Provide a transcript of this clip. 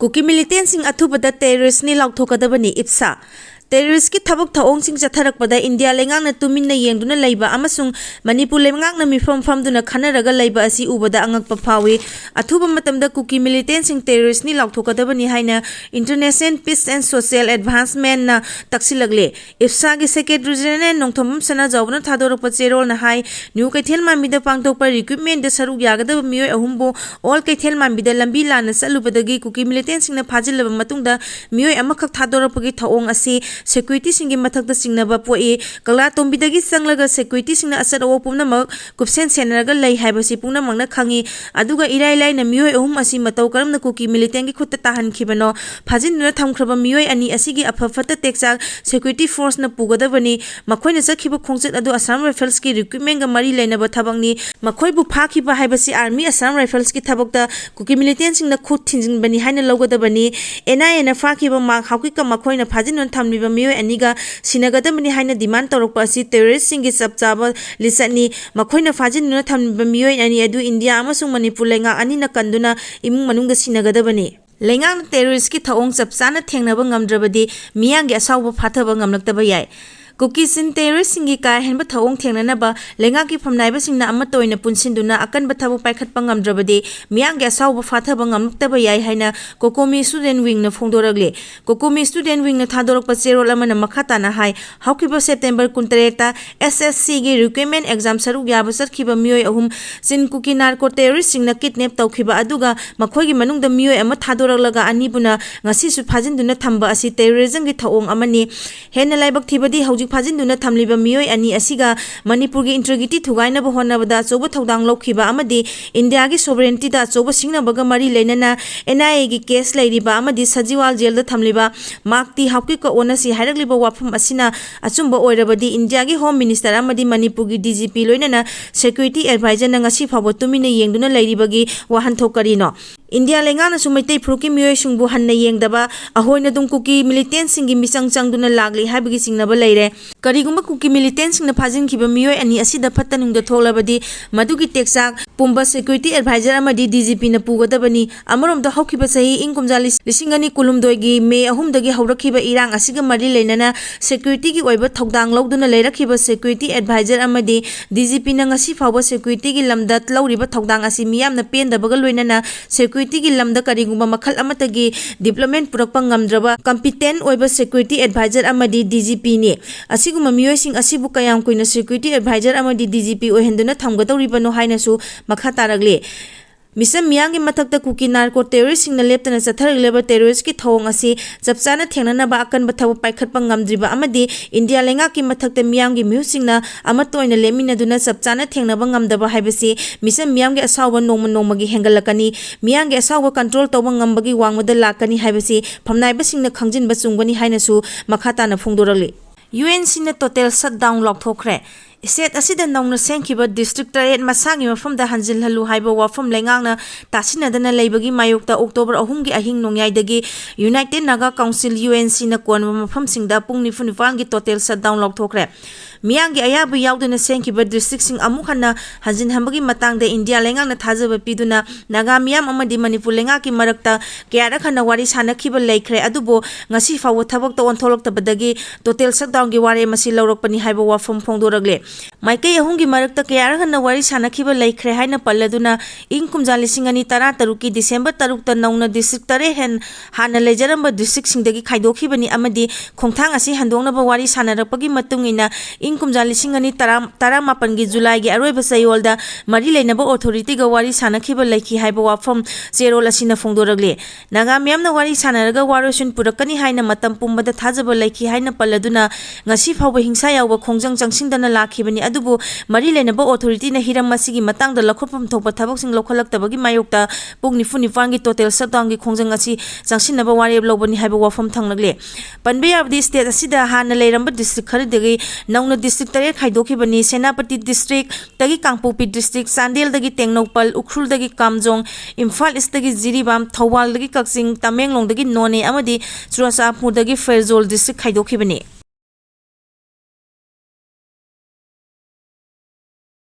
Kuki militants sing athubada terrorist ni laothokadabani ipsa terrorist ki thabak thaong sing chatharakpada India lengang na tuminna yengduna leiba amasung Manipur lengang na mifam famduna khanaraga leiba asi ubada angakpa phawi athuba matamda Kuki militants sing terrorist ni laothokadabani haina International Peace and Social Advancement na taksilagle IFSA gi secretary general nongthom sana jawna thadorakpa cherol na hai new kaithel mamida pangtokpa recruitment de saruk yagadaba miyoi ahumbo all kaithel mamida lambi lana salubadagi Kuki militants sing na phajilaba matungda miyoi amakhak thadorakpagi thaong asi security singi mathakta singnaba poi kala tombidagi sanglaga security singna asar awo pumnamak kupsen senaraga lei haibasi pumnamangna khangi aduga irai lai na miyoi ahum asi matau karamna Kuki militant gi khutta tahan khibano phajinna thamkhraba miyoi ani asigi afafata teksa security force na pugadabani makhoina sakhiba khongchet adu Assam Rifles ki recruitment ga mari leinaba thabangni makhoi bu phakhiba haibasi army Assam Rifles ki thabakta Kuki militant singna khut thinjinbani haina logadabani NIA na phakhiba mak hauki ka makhoina phajinna thamliba miyoi aniga sinagadamani haina demand torokpa asi terrorist singi sabchaba lisani makhoina phajinna thamliba miyoi ani adu India amasung Manipur lenga ani na kanduna imung manungda sinagadabani lengang terrorist ki thaong chapchana thengnaba ngamdrabadi Meeyamgi asauba fathaba ngamlaktaba yai Kuki sin terrorist singi ka henba thaong thengnanaba lenga ki phamnaiba singna amatoina punsinduna akanba thabu paikhatpa ngamdrabadi Meeyamgi asauba fathaba ngamlaktaba yai haina Kokomi student wing na phongdoragle Kokomi student wing na thadorakpa cherol amana makhata na hai haukiba September 23 ta SSC gi recruitment exam saruk yaba sarkhiba miyoi ahum sin Kuki narco terrorist singna kidnap tawkhiba aduga makhoigi manungda miyoi ama thadoraklaga anibuna ngasi su phajinduna thamba asi terrorism gi thaong amani hena laibak thibadi hauji phajinduna thamliba miyoi ani asiga Manipur gi integrity thugaina ba honabada choba thodang lokhiba amadi India gi sovereignty da choba singnabaga mari leinana NIA gi case leiriba amadi Sajiwal jail da thamliba makti hauki ka onasi hairakliba wafam asina achumba oirabadi India gi home minister amadi Manipur gi DGP loinana security advisor na ngasi phabo tumina yengduna leiribagi wahan thokarino India lengana sumaitai phruki miyoi singbu hanna yengdaba ahoina dum Kuki militant singi misang changduna lagli haibagi singnaba leire karigumba Kuki militant singna phajin miyoi ani asida phattanungda tholabadi madugi teksak pumba security advisor amadi DGP na pugadabani amaromda haukiba sahi ingkumjali lisingani kulumdoi gi May 3 dagi haurakhiba irang asiga mari leinana security gi oiba thodang lawduna leirakhiba security advisor amadi DGP na ngasi phawba security gi lamda lawriba thodang asi miyamna pendabaga loinana security gi lamda karigumba makhal amatagi development purakpa ngamdraba competent oiba security advisor amadi DGP ni asiguma miyoi sing asibu kayam kuina security advisor amadi DGP ohenduna thamgadoribano hainasu makha taragle Misam Meeyamgi mathakta Kuki narco terrorist singna leptana chatharileba terrorist ki thawong asi chapchana thengnanaba akanba thabu paikhatpa ngamdriba amadi India lenga ki mathakta Meeyamgi mihusingna amatoina leminaduna chapchana thengnaba ngamdaba haibasi Misam Meeyamgi asauba nongmagi hengalakani Meeyamgi asauba control tawba ngambagi wangmada lakani haibasi phamnaiba singna khangjinba chungbani hainasu makhatana phongdorali UNC na total shutdown laothokre State asida nongna sengkiba district taret masangi mafamda hanjil halu haiba wafam lengangna tasinadana leibagi mayokta October 3 gi ahing nongyaidagi United Naga Council UNC na konwa mafam singda pung nifunival gi total shutdown laothokre Meeyamgi ayabu yauduna sengkiba district sing amuk hanna hanjin hambagi matangda India lengangna thajaba piduna Naga Meeyam amadi Manipur lenga ki marakta kayara khana wari sanakhiba leikhre adubo ngasi fawo thabakta ontholoktabadagi total shutdown gi wari masi lawrakpani haiba wafam phongdoragle Maikai ahungi marakta kayara khana wari sanakhiba leikhre haina palladuna ingkumja 2013 ki December 3 ta nauna district tare hen hana lejaramba district singdagi khaidokhibani amadi khongthang asi handongnaba wari sanarakpagi matungina ingkumja 2018 gi July gi aroiba sayolda mari leinaba authority ga wari sanakhiba leikhi haiba wafam cherol asina phongdoragle Naga Meeyam na wari sanaraga warosun purakani haina matam pumbada thajaba leikhi haina palladuna ngasi phawba hingsa yawba khongjang changsingdana lakhibani adubu mari leinaba authority na hiram masigi matangda lakhopam thokpa thabaksing lokhalaktabagi mayokta pungni funifangi total shutdown gi khongjang asi changsinaba wari lobani haiba wafam thanglagle panbe yabdi state asida hana leiramba district kharidagi nauna district tare khaidokibani Senapati district tagi Kangpopi district Sandel dagi Tengnopal Ukhrul dagi Kamjong Imphal East dagi Jiribam Thawal dagi Kaksing Tamenglong dagi None amadi Churachapur dagi Fairjol district khaidokibani